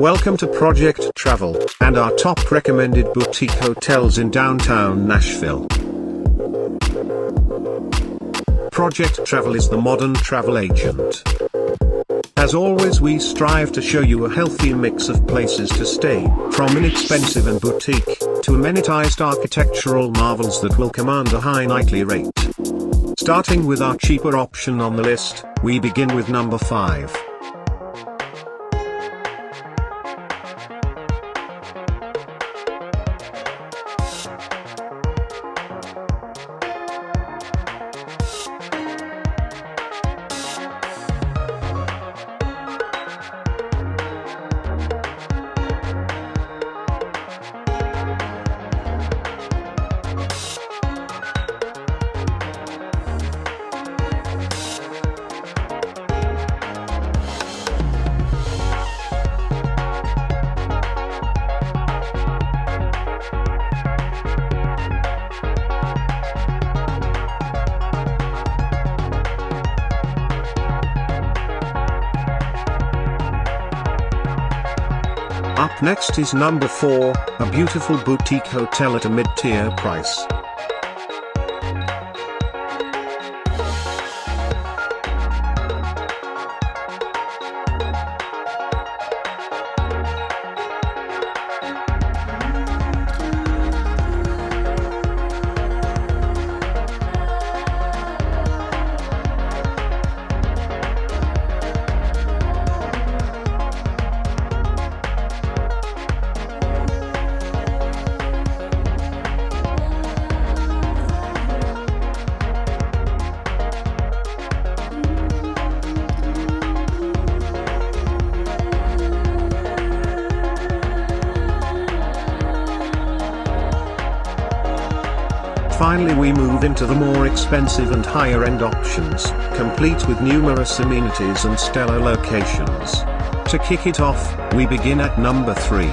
Welcome to Project Travel, and our top recommended boutique hotels in downtown Nashville. Project Travel is the modern travel agent. As always, we strive to show you a healthy mix of places to stay, from inexpensive and boutique, to amenitized architectural marvels that will command a high nightly rate. Starting with our cheaper option on the list, we begin with number 5. Up next is number 4, a beautiful boutique hotel at a mid-tier price. Finally, we move into the more expensive and higher-end options, complete with numerous amenities and stellar locations. To kick it off, we begin at number 3.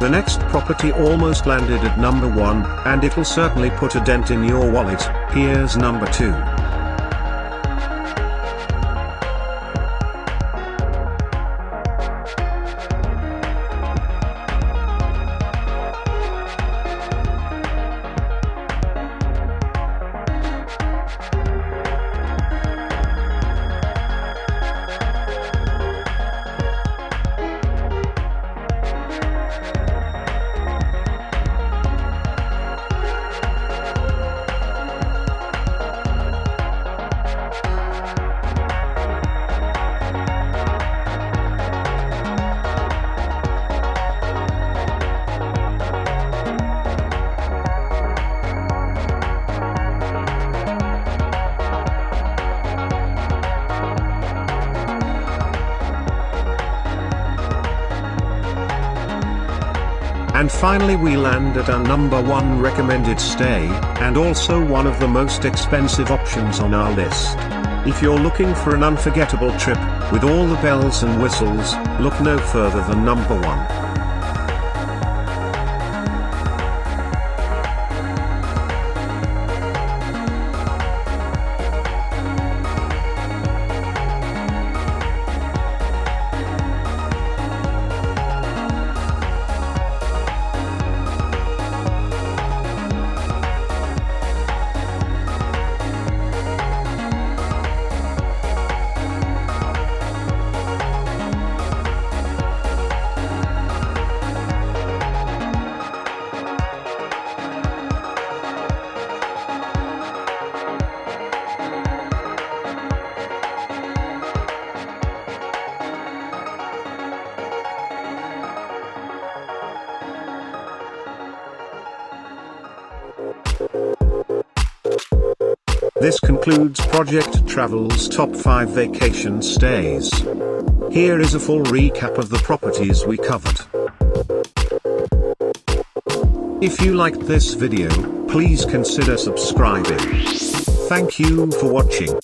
The next property almost landed at number 1, and it will certainly put a dent in your wallet. Here's number 2. And finally, we land at our number 1 recommended stay, and also one of the most expensive options on our list. If you're looking for an unforgettable trip, with all the bells and whistles, look no further than number 1. This concludes Project Travel's top 5 vacation stays. Here is a full recap of the properties we covered. If you liked this video, please consider subscribing. Thank you for watching.